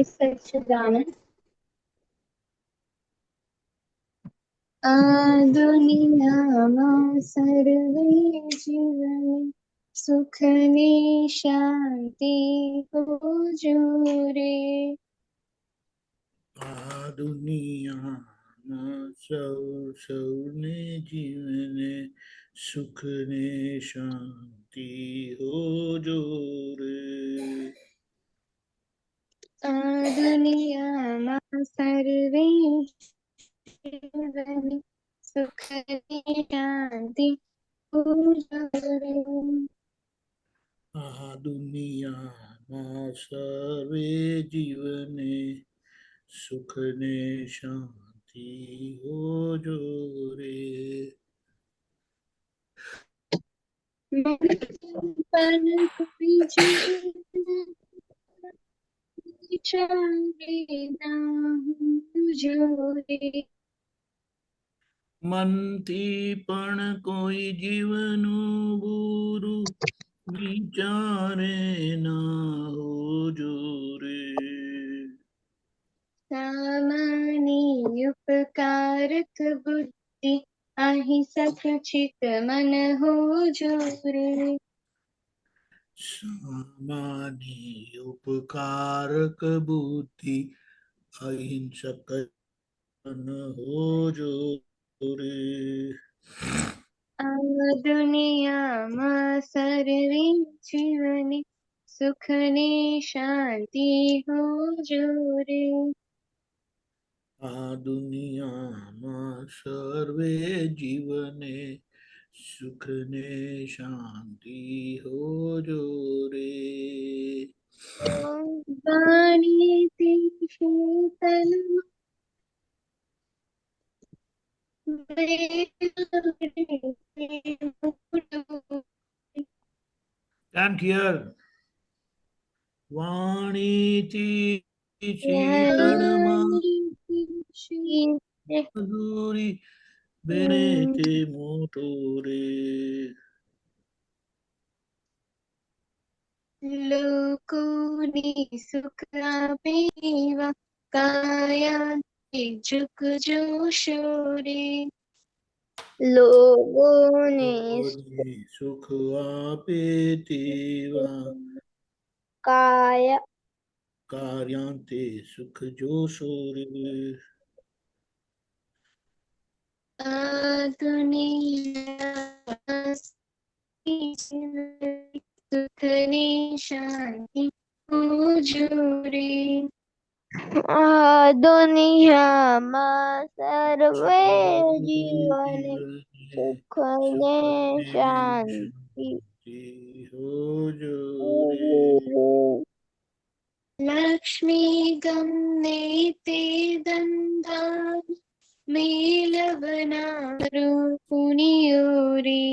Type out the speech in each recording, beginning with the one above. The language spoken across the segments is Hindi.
सच्चिदानंद दुनियाમાં સર્વે જીવને સુખ ને શાંતિ હોજો રે. આ દુનિયામાં સૌને જીવને સુખ ને શાંતિ હોજો રે. આ દુનિયામાં સર્વે જીવને સુખ ને શાંતિ હોજો રે. આ દુનિયામાં સર્વે જીવને સુખ ને શાંતિ હોજો રે. પણ કોઈ જીવન ચાલે ના જોરે. મનથી પણ કોઈ જીવનું બુરું વિચારે ના હોજો રે. સામાની ઉપકારક બુદ્ધિ અહિંસક ચિત મન હોજો રે. સામાની ઉપકારક બુદ્ધિ અહિંસક મન હોજો રે. આ દુનિયામાં સર્વે જીવને સુખ ને શાંતિ હોજો રે. આ દુનિયામાં સર્વે જીવને સુખ ને શાંતિ હોજો રે. વાણી તે શીતલમાં Can't hear. વાણીથી શીતળમાં મધુરી બેને તે મોટો રે. લોકોને સુખ આપે એવા કાયાથી ઝુકજો રે. લોકોને સુખ આપે તેવા કાર્યાંતે સુખ જોશો રે. આ દુનિયા સુખ ને શાંતિ હોજો રે. આ દુનિયામાં સર્વે જીવને સુખ ને શાંતિ હોજો રે. લક્ષ્મી ગમને તે ધંધા મેલવનારું પુણ્યો રે.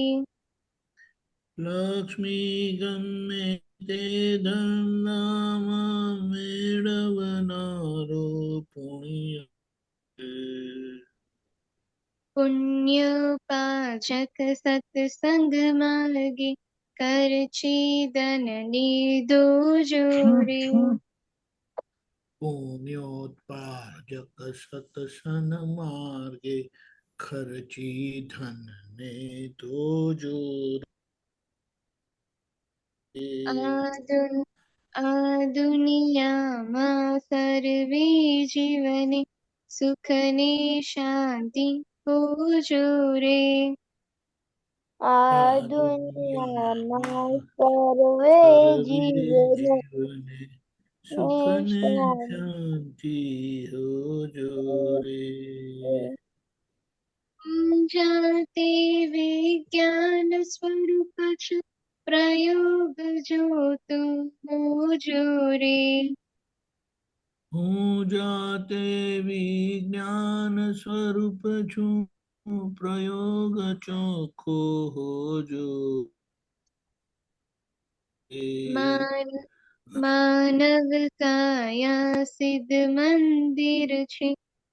લક્ષ્મી ગમે તે ધંધામાં મેળવનારો પુણ્ય પુણ્ય પાચક સત્સંગ માર્ગે કરચી ધન લીધો રે. પુણ્યોત્પાદક સત્સંગ માર્ગે ખર્ચી ધન ને ધોજો રે. આ દુનિયામાં સર્વે જીવને સુખ ને શાંતિ હોજો રે. આ દુનિયામાં સર્વે જીવને સુખ ને શાંતિ હોજો રે. જાતે વિજ્ઞાન સ્વરૂપ છે પ્રયોગ જોતું હોજો રે. હું જાતે વિજ્ઞાન સ્વરૂપ છું પ્રયોગ ચોખ્ખો હોજો. માનવ કાયા સિદ્ધ મંદિર છે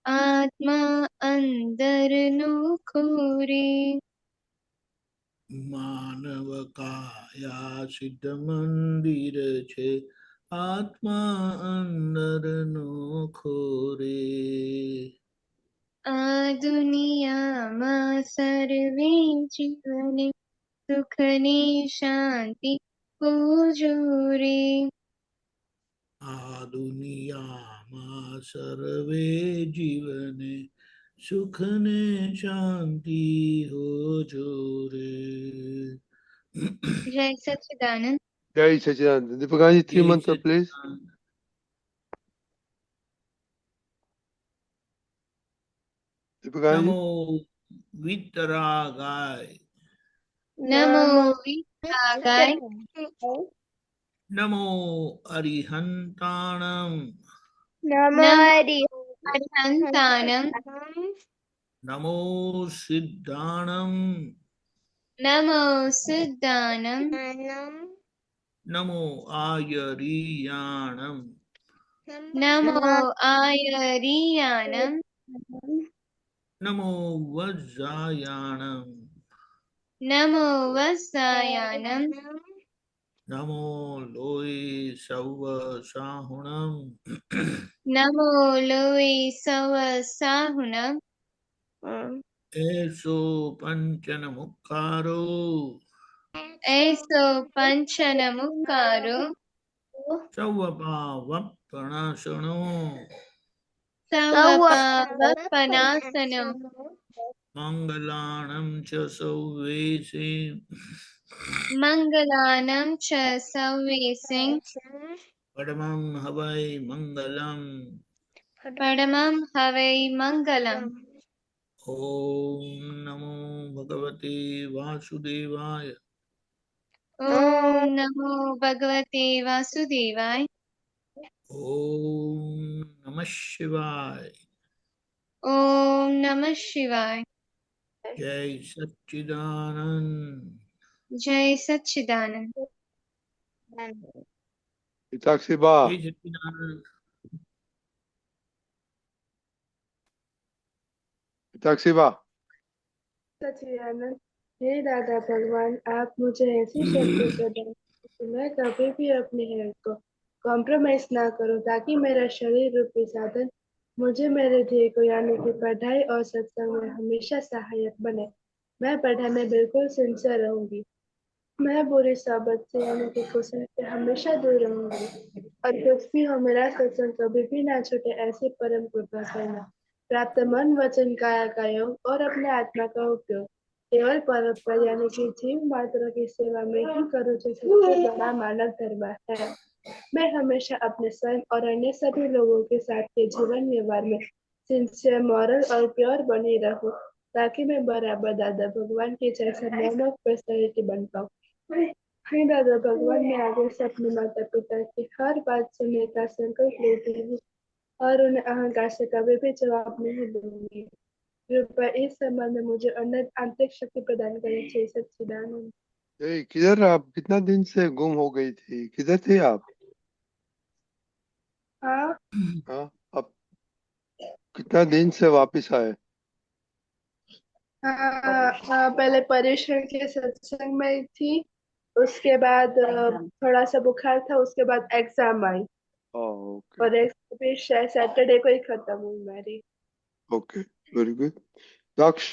આત્મા અંદર નો ખોરે. માનવ કાયા સિદ્ધ મંદિર છે આત્મા અંદર जीवने सुखने शांति हो जो रे। આ દુનિયામાં સર્વે જીવને સુખ ને શાંતિ હોજો રે. जय सच्चिदानंद। Jai Sachidanand. Deepakaji, three જય mantra, please. સચ્ચિદાનંદ. Deepakaji. નમો વિતરાગાય, नमो वितरागाय, નમો અરિહંતાણમ, नमो अरिहंताणं, નમો સિદ્ધાણમ, नमो सिद्धानं, નમો આયરિયાણમ, नमो आयरियाणं, નમો વજ્જાયાણમ, नमो वत्सायानं, નમો લોય સૌ સાહુણમ, नमो लोय सवसाहुनं, એસો પંચન મુખારો, ऐसो पंचनमुखारो, સૌ પાવપણાસણો, सवपावपनासनो, મંગલાણમ ચ સૌવેશે, मङ्गलानं च सव्येसिं, પરમં હવૈ મંગલમ. परमं हवै मङ्गलम्। ઓમ નમો ભગવતે વાસુદેવાય. ॐ नमो भगवते वासुदेवाय। ઓમ નમઃ શિવાય. ॐ नमः शिवाय। જય સચ્ચિદાનંદ. जय सच्चिदानंद। Hitakshi Ba. જય સચ્ચિદાનંદ. Hitakshi Ba. सच्चिदानंद। हे दादा भगवान, आप मुझे ऐसी शक्ति प्रदान करें कि मैं कभी भी अपनी हेल्थ को कॉम्प्रोमाइज ना करूं, ताकि मेरा शरीर रूपी साधन मुझे मेरे ध्येय को यानी कि पढ़ाई और सत्संग में हमेशा सहायक बने। मैं पढ़ाई में बिल्कुल सिंसियर रहूंगी। मैं बुरी सोबत से यानी कि कुसंग से हमेशा दूर रहूंगी और कुछ भी हो मेरा सत्संग कभी भी ना छूटे, ऐसी परम कृपा करना। प्राप्त मन वचन काया का योग और अपने आत्मा का उपयोग केवल परोपकार यानी कि जीव मात्र की सेवा में ही करूँ, जो सबसे बड़ा मानव धर्म है। मैं हमेशा अपने स्वयं और अन्य सभी लोगों के साथ के जीवन व्यवहार में सिंसियर, मॉरल और प्योर बनी रहूं, ताकि मैं बराबर दादा भगवान के जैसा मैन ऑफ पर्सनैलिटी बन पाऊं। हे दादा भगवान, मैं आगे से अपने माता पिता की हर बात सुनने का संकल्प लेती हूँ और उन्हें अहंकार से कभी भी जवाब नहीं दूंगी। कृपया इस संबंध में मुझे आंतरिक शक्ति प्रदान करें। जय सच्चिदानंद। Hey, किधर आप? कितना दिन से गुम हो गई थी? किधर थे आप? हाँ, हाँ, अब कितना दिन से वापस आए? पहले पर्यूषण के सत्संग में थी, उसके बाद थोड़ा सा बुखार था, उसके बाद एग्जाम आई ओके और एग्जाम भी शायद सैटरडे को ही खत्म हुई मेरी। Okay, very good. दक्ष।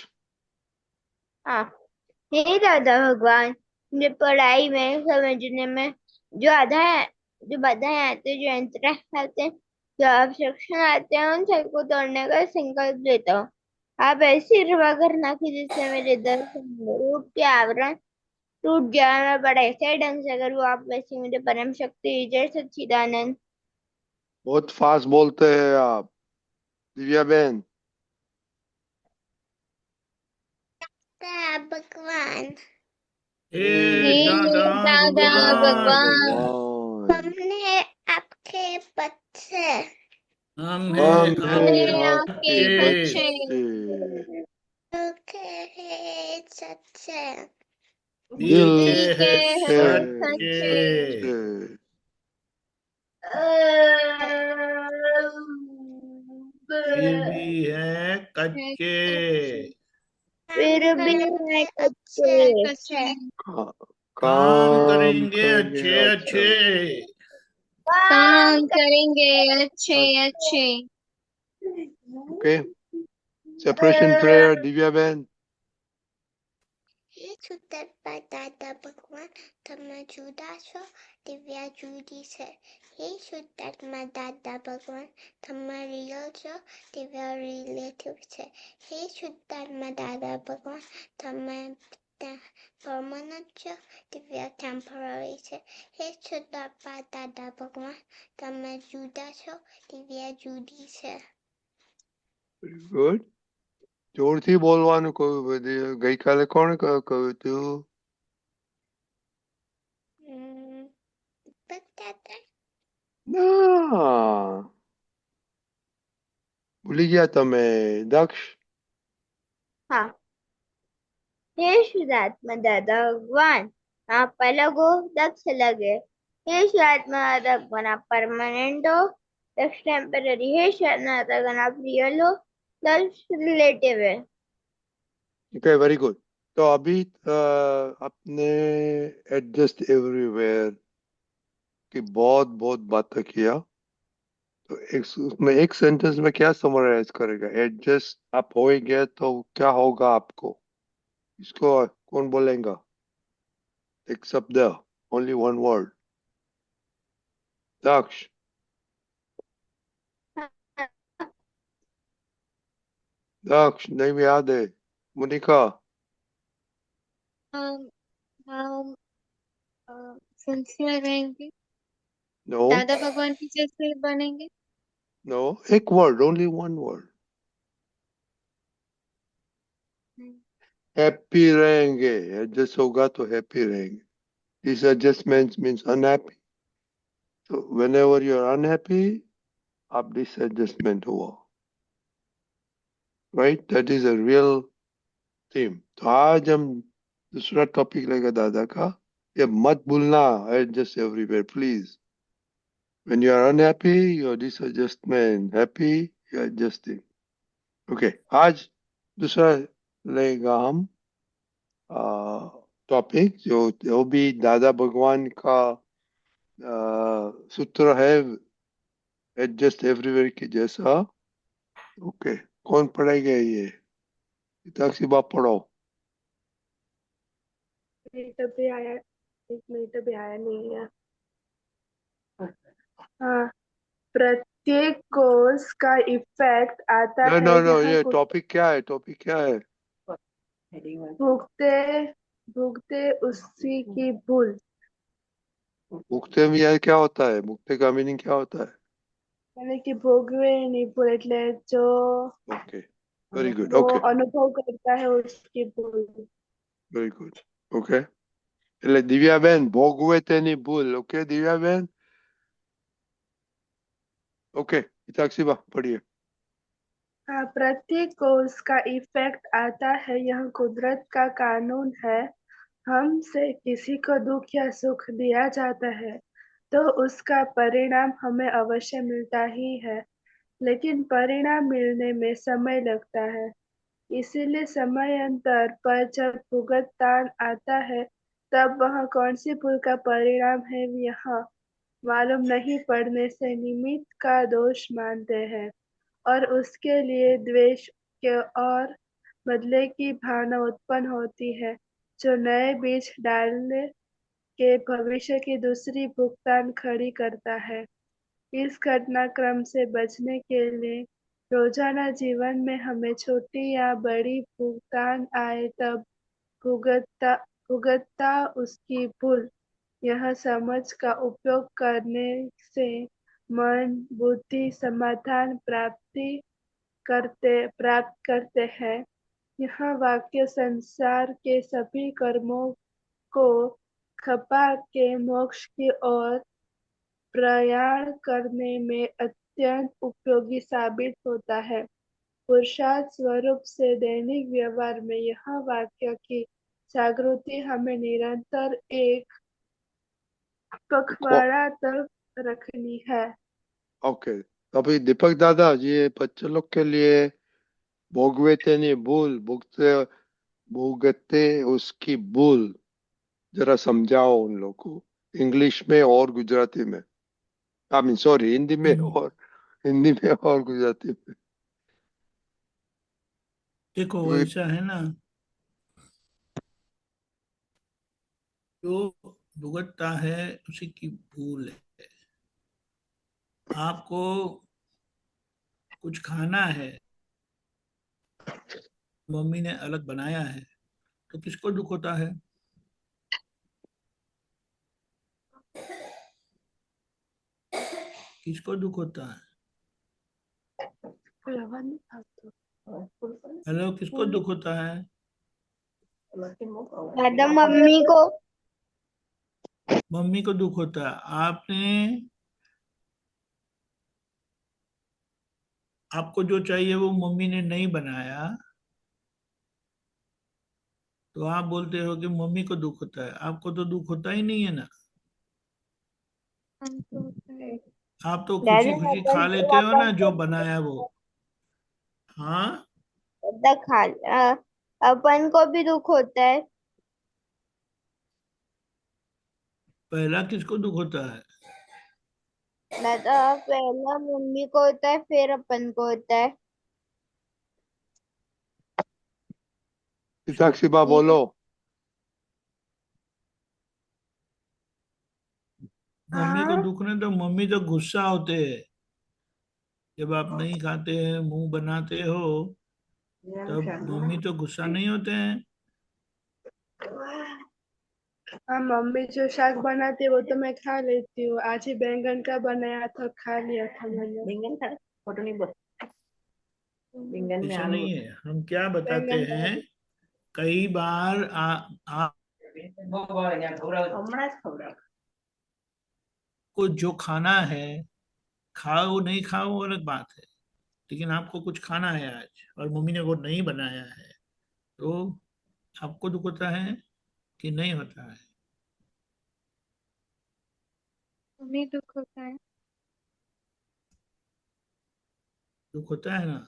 हाँ, हे दादा भगवान, मुझे पढ़ाई में समझने में जो बाधाएं आते हैं, जो यंत्र आते हैं, जो ऑब्स्ट्रक्शन आते हैं, उन सबको तोड़ने का संकल्प लेता हूँ। आप ऐसी कृपा करना कि जिससे मेरे दर्शन रूप के आवरण टूट जाए, मैं बड़ा ऐसे ढंग से करूँ, आप वैसी मुझे परम शक्ति। जय सच्चिदानंद। बहुत फास्ट बोलते हैं आप, दिव्या बहन। भगवान, હે हे દાદા दादा ભગવાન, भगवान, हमने आपके बच्चे हम हम है हैं हमें आपके आपके बच्चे, बच्चे के सच्चे दिल के दिल है के हैं सच्चे, सच्चे, फिर भी है कच्चे, फिर भी है अच्छे कच्चे। अच्छे काम काम करेंगे करेंगे अच्छे अच्छा। अच्छे, काम करेंगे अच्छे अच्छे। ओके, सेपरेशन प्रेयर, दिव्या बहन। શુદ્ધાત્મા દાદા ભગવાન તમે જુદા છો દિવ્યા જુદી છે હે શુદ્ધાત્મા દાદા ભગવાન તમે રિયલ છો દિવ્યા રિલેટિવ છે હે શુદ્ધાત્મા દાદા ભગવાન તમે પરમનન્ટ છો દિવ્યા ટેમ્પરરી છે હે શુદ્ધાત્મા દાદા ભગવાન તમે જુદા છો દિવ્યા જુદી છે. Very good. જોરથી બોલવાનું કહ્યું બધી ગઈકાલે કોણે કહ્યું હતું? દાદા ના ભૂલી ગયા તમે. દક્ષ हाँ हे शुद्धात्मा दादा भगवान आप अलग हो दक्ष लगे हे शुद्धात्मा दादा भगवान आप परमानेंट हो दक्ष टेम्पररी हे शुद्धात्मा दादा भगवान आप रियल हो दक्ष रिलेटिव है. Okay very good. तो अभी आपने एडजस्ट एवरीवेयर की बहुत बहुत बातें किया. तो उसमें एक सेंटेंस में क्या समराइज करेगा? एडजस्ट आप होएंगे तो क्या होगा आपको? इसको कौन बोलेगा? एक शब्द, ओनली वन वर्ड. दक्ष दक्ष नहीं याद है. मोनिका हम सिंसियर रहेंगे, नो दादा भगवान की जैसे बनेंगे. नो, एक word, only one word. Happy रहेंगे. एडजस्ट होगा तो हैप्पी रहेंगे. This adjustment means unhappy. तो whenever you are unhappy, आप डिसएडजस्टमेंट हुआ. Right, that is a real theme. तो आज हम दूसरा टॉपिक लेगा दादा का. ये मत भूलना, adjust everywhere please. When you are unhappy, your disadjustment. Happy, you are adjusting. Okay, आज दूसरा लेगा हम टॉपिक जो भी दादा भगवान का सूत्र है एडजस्ट एवरीवेयर की जैसा. ओके, कौन पढ़ेगा ये? ताकि बाप पढ़ो. एक मिनट अभी आया नहीं है. हाँ, प्रत्येक कोर्स का इफेक्ट आता नो है नो नो, यहाँ ये कुछ टॉपिक क्या है? टॉपिक क्या है? भुगते भुगते उसी की भूल. मुक्ते में यार क्या होता है? मुक्ते का मीनिंग क्या होता है? यानी कि भोगवे नहीं भूल એટલે जो ओके, वेरी गुड. वो ओके, अनुभव करता है उसकी भूल. Very good. ओके, એટલે દિવ્યાબેન ભોગવે તેની ભૂલ. ઓકે દિવ્યાબેન. ओके, हिताक्षी पढ़िए. हाँ, प्रत्येक कोर्स का इफेक्ट आता है, यह कुदरत का कानून है. हमसे किसी को दुख या सुख दिया जाता है तो उसका परिणाम हमें अवश्य मिलता ही है, लेकिन परिणाम मिलने में समय लगता है. इसीलिए समयांतर पर जब भुगतान आता है तब वह कौन सी भूल का परिणाम है यह मालूम नहीं पड़ने से निमित्त का दोष मानते हैं और उसके लिए द्वेष के और बदले की भावना उत्पन्न होती है, जो नए बीज डालने के भविष्य की दूसरी भुगतान खड़ी करता है. इस घटनाक्रम से बचने के लिए रोजाना जीवन में हमें छोटी या बड़ी भुगतान आए तब भुगतता भुगतता उसकी भूल, यह समझ का उपयोग करने से मन बुद्धि समाधान प्राप्त करते हैं. यह वाक्य संसार के सभी कर्मों को खपा के मोक्ष की ओर प्रयाण करने में अत्यंत उपयोगी साबित होता है. पुरुषार्थ स्वरूप से दैनिक व्यवहार में यह वाक्य की जागृति हमें निरंतर एक पखवाड़ा तक रखनी है. ओके, तो अभी दीपक दादा ये बच्चे लोग के लिए भोगवे तेनी भूल, भुगते उसकी भूल जरा समझाओ उन लोग को, इंग्लिश में और गुजराती में. आई मीन सॉरी, हिंदी में और गुजराती में. देखो वे- ऐसा है ना, जो भुगतता है उसी की भूल है। आपको कुछ खाना है, मम्मी ने अलग बनाया है, तो किसको दुख होता है? किसको दुख होता है? हेलो, किसको दुख होता है? दादा मम्मी को। मम्मी को दुख होता है। आपको जो चाहिए वो मम्मी ने नहीं बनाया, तो आप बोलते हो कि मम्मी को दुख होता है। आपको तो दुख होता ही नहीं है ना। हमको होता है। आप तो खुशी दादा खुशी खा अपन लेते हो ना अपन जो को बनाया वो। हाँ, दादा अपन को भी दुख होता है। पहला किसको दुख होता है? दादा पहला मम्मी को होता है, फिर अपन को होता है। साक्षी बा ठीक है। बोलो। मम्मी को हाँ, दुख नहीं, तो मम्मी तो गुस्सा होते हैं। जब आप नहीं खाते हैं, मुंह बनाते हो, तब मम्मी तो गुस्सा नहीं होते हैं। हाँ, मम्मी जो शाक बनाती है वो तो मैं खा लेती हूँ। आज ही बैंगन का बनाया था, खा लिया था मैंने। बैंगन का फोटो नहीं बोल। बैंगन में ऐसा आलू नहीं है, हम क्या बताते बैंगन का हैं, कई बार हमारा खबर। आपको जो खाना है, खाओ नहीं खाओ वो अलग बात है, लेकिन आपको कुछ खाना है आज और मम्मी ने वो नहीं बनाया है, तो आपको दुख होता है कि नहीं होता है? हमें दुख होता है। दुख होता है ना।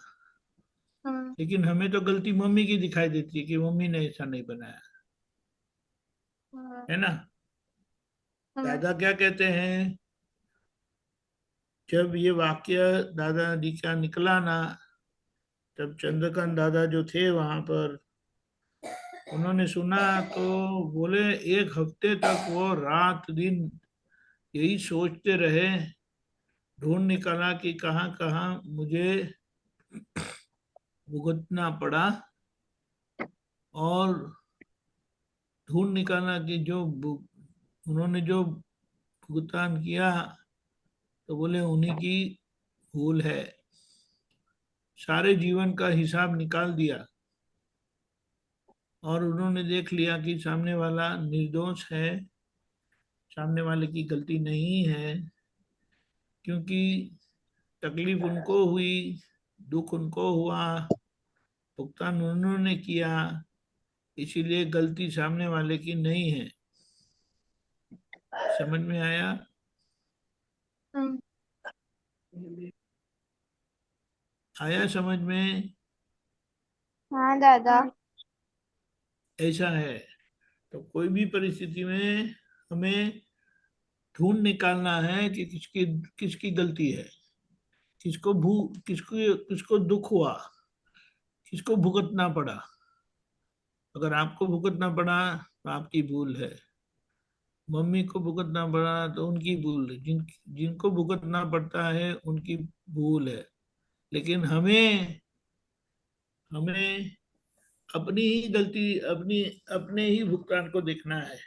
हाँ। लेकिन हमें तो गलती मम्मी की दिखाई देती है कि मम्मी ने ऐसा नहीं बनाया, हाँ। है ना। हाँ। दादा क्या कहते हैं, जब ये वाक्य दादाजी का निकला ना, तब चंद्रकांत दादा जो थे वहां पर, उन्होंने सुना तो बोले, एक हफ्ते तक वो रात दिन यही सोचते रहे, ढूंढ निकाला कि कहाँ कहाँ मुझे भुगतना पड़ा, और ढूंढ निकाला कि उन्होंने जो भुगतान किया, तो बोले उन्हीं की भूल है। सारे जीवन का हिसाब निकाल दिया और उन्होंने देख लिया कि सामने वाला निर्दोष है, सामने वाले की गलती नहीं है, क्योंकि तकलीफ उनको हुई, दुख उनको हुआ, भुगतान उन्होंने किया, इसीलिए गलती सामने वाले की नहीं है। समझ में आया? हाँ। आया समझ में? हाँ दादा। हाँ। ऐसा है। तो कोई भी परिस्थिति में हमें ढूंढ निकालना है कि किसकी किसकी गलती है, किसको किसको दुख हुआ, किसको भुगतना पड़ा। अगर आपको भुगतना पड़ा तो आपकी भूल है, मम्मी को भुगतना पड़ा तो उनकी भूल है, जिनको भुगतना पड़ता है उनकी भूल है। लेकिन हमें हमें अपनी ही गलती, अपने ही भुगतान को देखना है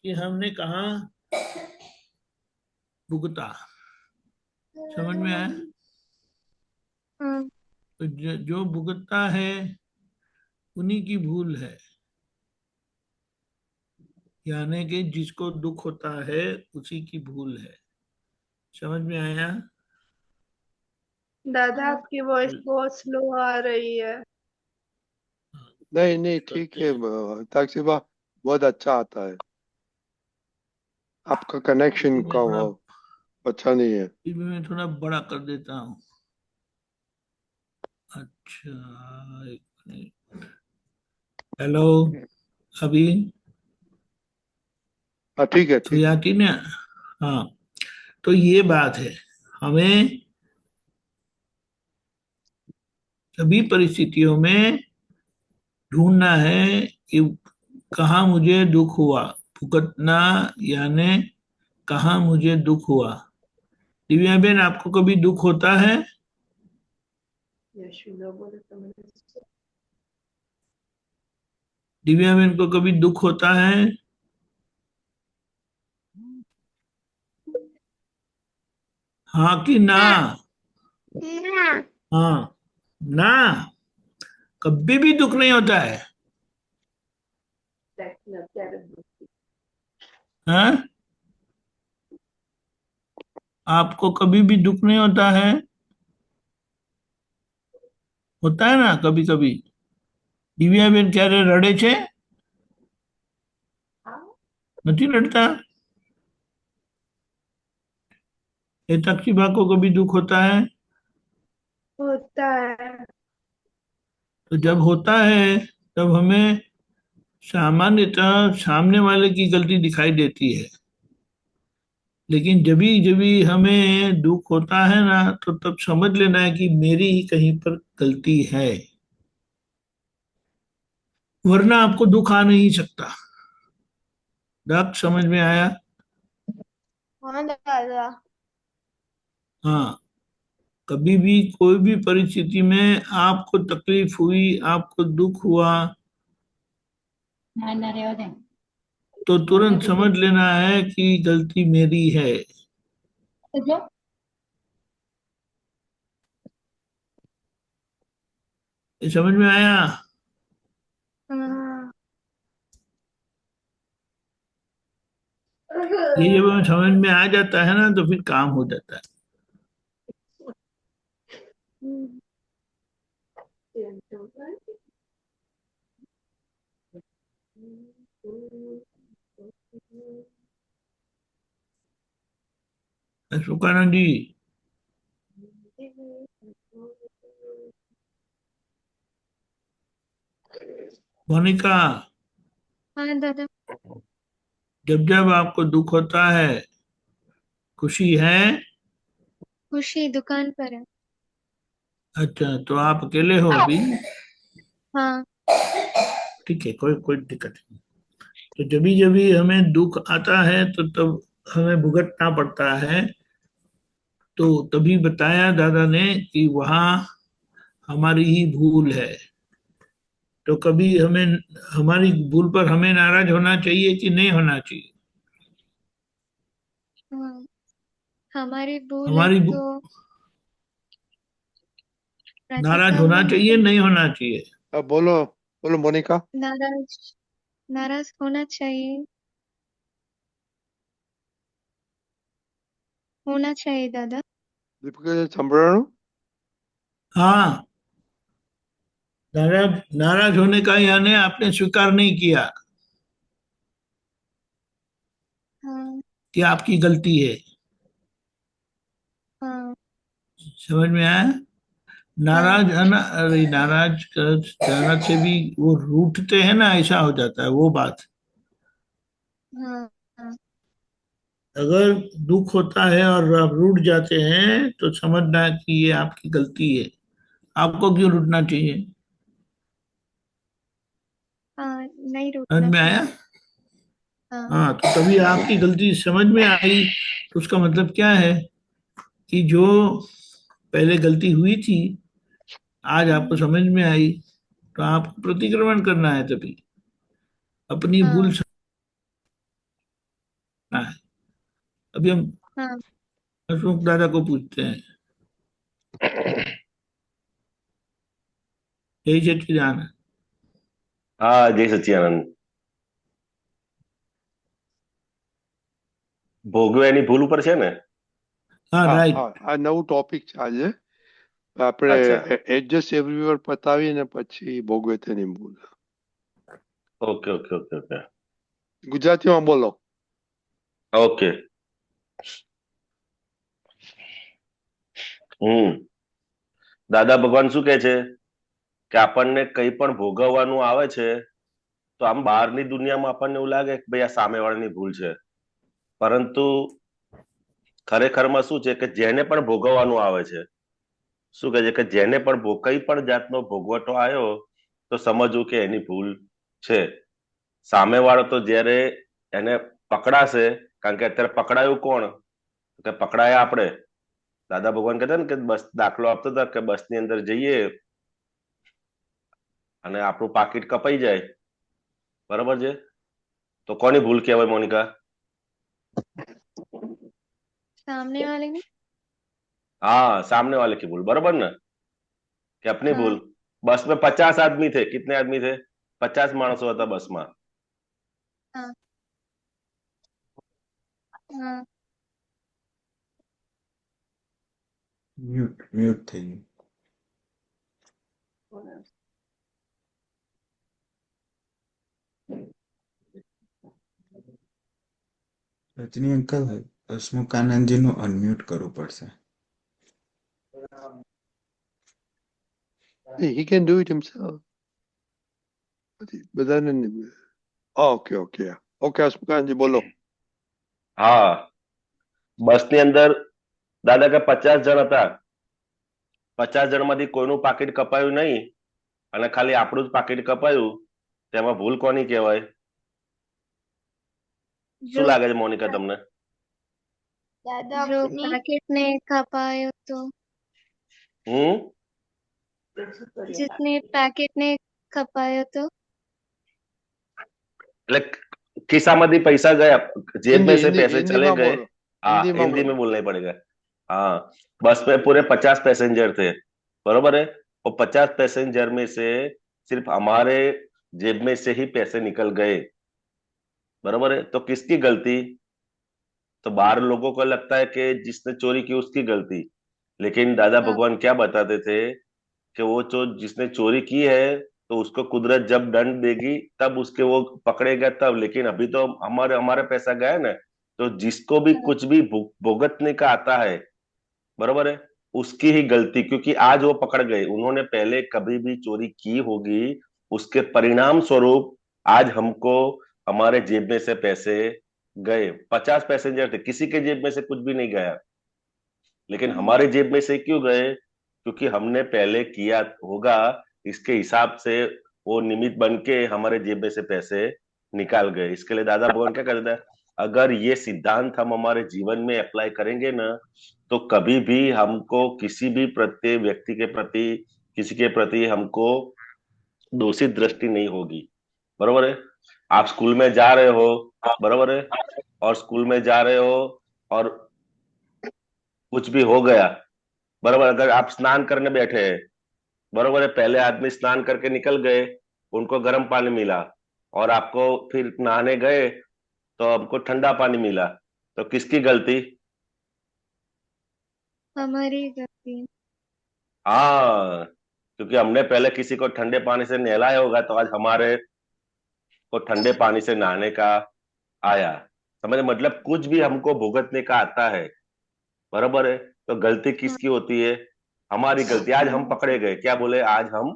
कि हमने कहाँ भुगता। समझ में आया? हाँ। तो जो भुगतता है उन्हीं की भूल है, यानी कि जिसको दुख होता है उसी की भूल है। समझ में आया? दादा हाँ। आपकी वॉइस बहुत स्लो आ रही है। नहीं नहीं, ठीक करते है। हैं। साक्षी बा बहुत अच्छा आता है। आपका कनेक्शन मैं का थोड़ा वो अच्छा नहीं है। टीवी में थोड़ा बड़ा कर देता हूँ। अच्छा, एक मिनट। हेलो, अभी हाँ, ठीक है, अभी ठीक है। आती ना। हाँ, तो ये बात है, हमें सभी परिस्थितियों में ढूंढना है कि कहाँ मुझे दुख हुआ, भुगतना यानी कहाँ मुझे दुख हुआ। दिव्या बेन, आपको कभी दुख होता है? यशु नो बोले तो मैंने दिव्या बेन को कभी दुख होता है? हाँ कि ना? ना। हाँ ना, कभी भी दुख नहीं होता है। અત્યારે हाँ, आपको कभी भी दुख नहीं होता है? होता है ना कभी कभी। दिव्या बेन क्યારે રડે છે? નથી રડતા? हेतक्षी बा को कभी दुख होता है? होता है। तो जब होता है तब हमें सामान्यतः सामने वाले की गलती दिखाई देती है, लेकिन जब भी हमें दुख होता है ना, तो तब समझ लेना है कि मेरी ही कहीं पर गलती है, वरना आपको दुख आ नहीं सकता। डॉक्टर समझ में आया? हाँ दादा। हाँ, कभी भी कोई भी परिस्थिति में आपको तकलीफ हुई, आपको दुख हुआ, तो तुरंत समझ लेना है कि गलती मेरी है। ये समझ में आया? हाँ। ये जब हमें समझ में आ जाता है ना, तो फिर काम हो जाता है। सुकानंद जी, मोनिका, हाँ दादा। जब जब आपको दुख होता है, खुशी है? खुशी दुकान पर है। अच्छा, तो आप अकेले हो अभी? हाँ। ठीक है, कोई कोई दिक्कत नहीं। तो जब भी हमें दुख आता है तो तब हमें भुगतना पड़ता है। तो तभी बताया दादा ने कि वहाँ हमारी ही भूल है। तो कभी हमें हमारी भूल पर हमें नाराज होना चाहिए कि नहीं होना चाहिए? हाँ, हमारी भूल है हमारी तो नाराज प्रतिक्रिया होना होना चाहिए, चाहिए। नहीं होना चाहिए? अब बोलो बोलो मोनिका। नाराज नाराज होना चाहिए। होना चाहिए दादा। દીપક સંભળાણું? हाँ, नाराज नाराज होने का यानी आपने स्वीकार नहीं किया हाँ। कि आपकी गलती है। हाँ। समझ में आया? हाँ। नाराज है ना, अरे नाराज नाराज से भी वो रूठते हैं ना, ऐसा हो जाता है वो बात। हाँ। हाँ। अगर दुख होता है और आप रूठ जाते हैं तो समझना कि ये आपकी गलती है। आपको क्यों रूठना चाहिए? हाँ, नहीं समझ रुकना में आया? चाहिए। हाँ। हाँ, तो तभी आपकी गलती समझ में आई। तो उसका मतलब क्या है कि जो पहले गलती हुई थी, आज आपको हम्म, समझ में आई, तो आपको प्रतिक्रमण करना है, तभी अपनी भूल हाँ। समझना है। अभी हम हाँ। अशोक दादा को पूछते हैं। यही सच्चिदान है। હા જય સચ્ચિદાનંદ. ભોગવે એની ભૂલ ઉપર છે ને? हाँ, હા राइट। હા આ નવું ટોપિક છે આજે. આપણે અચ્છા, એડજસ્ટ એવરીવેર પતાવીને પછી ભોગવે તેની ભૂલ. ઓકે ઓકે ઓકે ઓકે ગુજરાતીમાં બોલો. ઓકે. દાદા ભગવાન શું કહે છે કે આપણને કંઈ પણ ભોગવવાનું આવે છે તો આમ બહારની દુનિયામાં આપણને એવું લાગે કે ભાઈ આ સામેવાળાની ભૂલ છે, પરંતુ ખરેખરમાં શું છે કે જેને પણ ભોગવવાનું આવે છે, શું કહે છે કે જેને પણ કઈ પણ જાતનો ભોગવટો આવ્યો તો સમજવું કે એની ભૂલ છે. સામેવાળો તો જ્યારે એને પકડાશે, કારણ કે અત્યારે પકડાયું કોણ? કે પકડાયા આપણે. દાદા ભગવાન કહેતા ને કે બસ દાખલો આપતો હતા કે બસની અંદર જઈએ અને આપણું પાકીટ કપાઈ જાય, બરાબર છે, તો કોની ભૂલ કહેવાય મોનિકા? सामने वाले ने। हाँ, सामने वाले की भूल, बराबर ना? कि अपनी हाँ। भूल। बस में 50 आदमी थे, कितने आदमी थे? 50 माणसो હતા બસમાં. हाँ। हाँ। म्यूट થઈ ગયું. રજની અંકલ, હસમુખ આનંદજીનું અનમ્યુટ કરવું પડશે. He can do it himself. બધાને ઓકે ઓકે ઓકે હસમુખાનજી બોલો. હા, બસની અંદર દાદા કે 50 જણ હતા. 50 જણમાંથી કોઈનું પાકીટ કપાયું નહીં અને ખાલી આપણું જ પાકીટ કપાયું, તેમાં ભૂલ કોની કહેવાય? શું जो લાગે છે મોનિકા તમને? દાદા जो આપની पैकेट ने खपायो तो जिसने पैकेट ने खपायो तो એટલે खिस्साમાંથી पैसा गया, जेब में से पैसे चले હિન્દીમાં गए. બોલો. हाँ, हिंदी में हिंदी में बोलो. बोलना ही पड़ेगा. हाँ, बस में पूरे 50 पैसेंजर थे, बरोबर है, और 50 पैसेंजर में से सिर्फ हमारे जेब में से ही पैसे निकल गए, बरोबर है, तो किसकी गलती? तो बाहर लोगों को लगता है कि जिसने चोरी की उसकी गलती, लेकिन दादा हाँ। भगवान क्या बताते थे कि वो जो जिसने चोरी की है तो उसको कुदरत जब दंड देगी तब उसके वो पकड़ेगा तब, लेकिन अभी तो हमारे हमारे पैसा गया ना, तो जिसको भी हाँ। कुछ भी भुगतने का आता है, बरोबर है, उसकी ही गलती, क्योंकि आज वो पकड़ गए, उन्होंने पहले कभी भी चोरी की होगी, उसके परिणाम स्वरूप आज हमको हमारे जेब में से पैसे गए. 50 पैसेंजर थे, किसी के जेब में से कुछ भी नहीं गया, लेकिन हमारे जेब में से क्यों गए? क्योंकि हमने पहले किया होगा, इसके हिसाब से वो निमित्त बन के हमारे जेब में से पैसे निकाल गए. इसके लिए दादा भगवान क्या कहते हैं? अगर ये सिद्धांत हम हमारे जीवन में अप्लाई करेंगे ना, तो कभी भी हमको किसी भी प्रत्येक व्यक्ति के प्रति, किसी के प्रति हमको दोषी दृष्टि नहीं होगी, बरोबर है. आप स्कूल में जा रहे हो, बरोबर है, और स्कूल में जा रहे हो और कुछ भी हो गया, बरोबर, अगर आप स्नान करने बैठे हैं, बरोबर है, पहले आदमी स्नान करके निकल गए, उनको गर्म पानी मिला, और आपको फिर नहाने गए तो आपको ठंडा पानी मिला, तो किसकी गलती? हमारी गलती। हाँ, क्योंकि हमने पहले किसी को ठंडे पानी से नहलाया होगा, तो आज हमारे को ठंडे पानी से नहाने का आया. समझ, मतलब कुछ भी हमको भुगतने का आता है, बराबर है, तो गलती किसकी होती है? हमारी गलती. आज हम पकड़े गए, क्या बोले? आज हम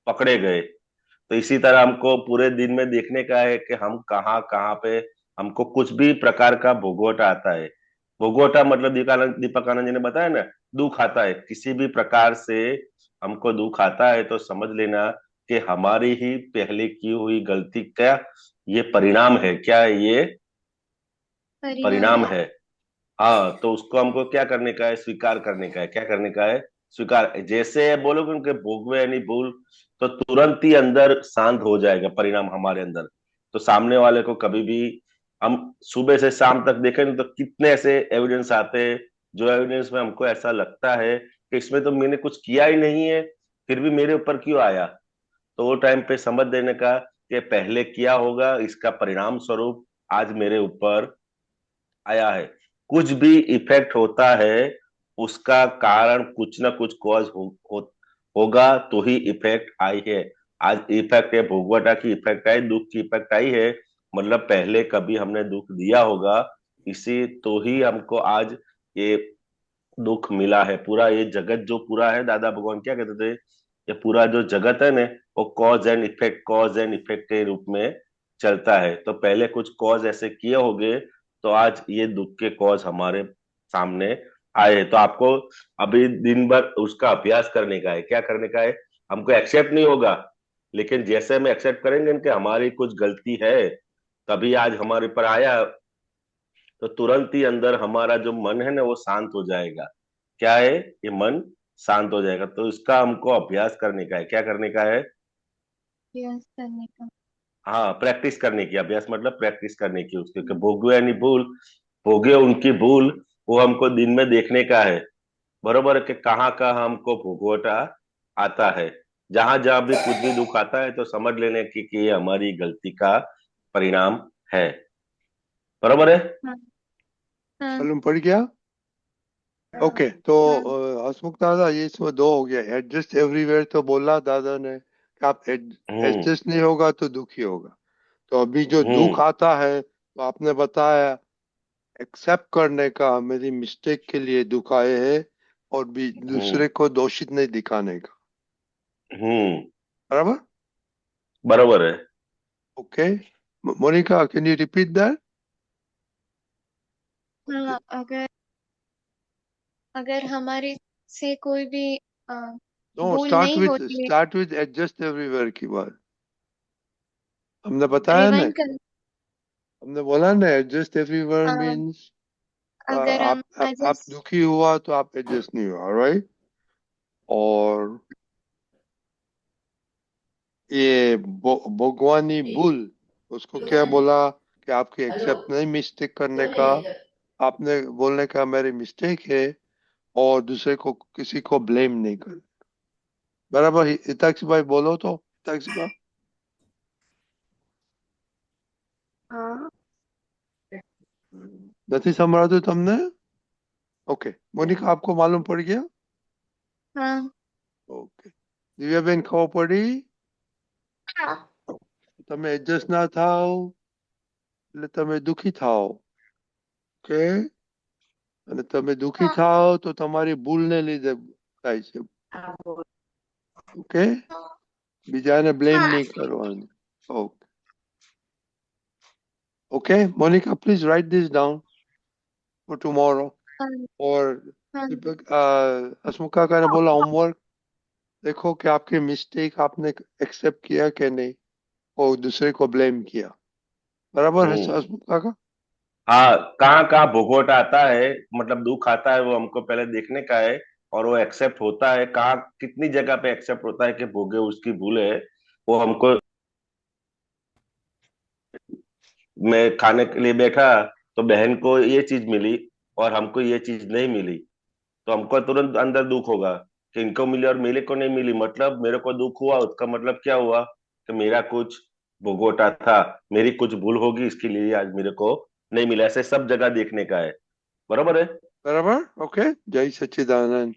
पकड़े गए. तो इसी तरह हमको पूरे दिन में देखने का है कि हम कहाँ कहाँ पे हमको कुछ भी प्रकार का भोगवटा आता है. भोगवटा मतलब दीपक आनंद जी ने बताया ना, दुख आता है, किसी भी प्रकार से हमको दुख आता है तो समझ लेना कि हमारी ही पहले की हुई गलती का ये परिणाम है. क्या है ये? परिणाम है. हाँ, तो उसको हमको क्या करने का है? स्वीकार करने का है. क्या करने का है? स्वीकार. जैसे बोलोगे उनके भोगवे यानी भूल, तो तुरंत ही अंदर शांत हो जाएगा परिणाम हमारे अंदर. तो सामने वाले को कभी भी हम सुबह से शाम तक देखें तो कितने ऐसे एविडेंस आते हैं, जो एविडेंस में हमको ऐसा लगता है कि इसमें तो मैंने कुछ किया ही नहीं है, फिर भी मेरे ऊपर क्यों आया. तो वो टाइम पे समझ देने का कि पहले किया होगा, इसका परिणाम स्वरूप आज मेरे ऊपर आया है. कुछ भी इफेक्ट होता है, उसका कारण कुछ ना कुछ कॉज होगा, तो ही इफेक्ट आई है. आज इफेक्ट है, भोगवटा की इफेक्ट आई, दुख की इफेक्ट आई है, मतलब पहले कभी हमने दुख दिया होगा, इसी तो ही हमको आज ये दुख मिला है. पूरा ये जगत जो पूरा है, दादा भगवान क्या कहते थे, ये पूरा जो जगत है ना, वो कॉज एंड इफेक्ट के रूप में चलता है. तो पहले कुछ कॉज ऐसे किए होंगे, तो आज ये दुख के कॉज हमारे सामने आए हैं. तो आपको अभी दिन भर उसका अभ्यास करने का है. क्या करने का है? हमको एक्सेप्ट नहीं होगा, लेकिन जैसे हम एक्सेप्ट करेंगे कि हमारी कुछ गलती है, कभी आज हमारे ऊपर आया तो तुरंत ही अंदर हमारा जो मन है ना वो शांत हो जाएगा। क्या है? ये मन शांत हो जाएगा। तो इसका हमको अभ्यास करने का है। क्या करने का है? यस करने का। हाँ, प्रैक्टिस करने की। अभ्यास मतलब प्रैक्टिस करने की उसके कि भोगवे यानी भूल, भोगे उनकी भूल, वो हमको दिन में देखने का है। बरोबर है कि कहाँ कहाँ हमको भोगवटा आता है। जहां जहां भी कुछ भी दुख आता है तो समझ लेने की कि ये हमारी गलती का परिणाम है। बरोबर है? हाँ हाँ मालूम पड़ गया? ओके, तो हाँ हसमुख दादा, ये इसमें दो हो गया। एडजस्ट एवरीवेयर तो बोला दादा ने कि आप हम्म। एडजस्ट नहीं होगा तो दुखी होगा। तो अभी जो दुख हम्म। आता है तो आपने बताया एक्सेप्ट करने का, मेरी मिस्टेक के लिए दुख आए हैं, और भी हम्म। दूसरे को दोषित नहीं दिखाने का। हम्म। बराबर? बरोबर है। Okay, Monika, can you repeat that? हाँ। अगर अगर हमारे से कोई भी नो, भूल नहीं होती। स्टार्ट विद एडजस्ट एवरीवेयर की बात हमने बताया ना। रिवाइंड कर। हमने बोला ना एडजस्ट एवरीवेयर अ, मीन्स अगर हम आप एडजस्ट। दुखी हुआ तो आप एडजस्ट नहीं हुआ, राइट? और ये भगवानी भूल, उसको क्या बोला कि आपकी एक्सेप्ट नहीं मिस्टेक करने का, आपने बोलने का मेरी मिस्टेक है, और दूसरे को किसी को ब्लेम नहीं कर। बराबर? हिताक्षी भाई बोलो तो, हिताक्षी भाई। हाँ। નથી સંભળાતું તમને? ઓકે, મોનિકા, आपको मालूम पड़ गया? हाँ ઓકે, દિવ્યાબેન, ખબર પડી? हाँ। તમે એડજસ્ટ ના થાવ એટલે તમે દુખી થાવ, ઓકે? અને તમે દુખી हाँ। થાવ તો તમારી ભૂલને લીધે થાય છે, ઓકે? બીજાને બ્લેમ हाँ। નહીં કરવાનું. Okay okay, Monika, please write this down for tomorrow. हाँ और हाँ दीपक, हसमुख काका ने बोला होमवर्क देखो कि आपकी मिस्टेक आपने एक्सेप्ट किया कि नहीं, और दूसरे को ब्लेम किया। बराबर है हम्म। हसमुख काका? हाँ, कहाँ कहाँ भोगवटा आता है, मतलब दुख आता है, वो हमको पहले देखने का है। और वो एक्सेप्ट होता है कहाँ, कितनी जगह पे एक्सेप्ट होता है कि भोगे उसकी भूल है, वो हमको। मैं खाने के लिए बैठा तो बहन को ये चीज मिली और हमको ये चीज नहीं मिली, तो हमको तुरंत अंदर दुख होगा कि इनको मिली और मेरे को नहीं मिली। मतलब मेरे को दुख हुआ, उसका मतलब क्या हुआ कि मेरा कुछ भोगवटा था, मेरी कुछ भूल होगी, इसके लिए आज मेरे को नहीं मिला। ऐसे सब जगह देखने का है। बराबर है? बराबर? ओके, जय सच्चिदानंद।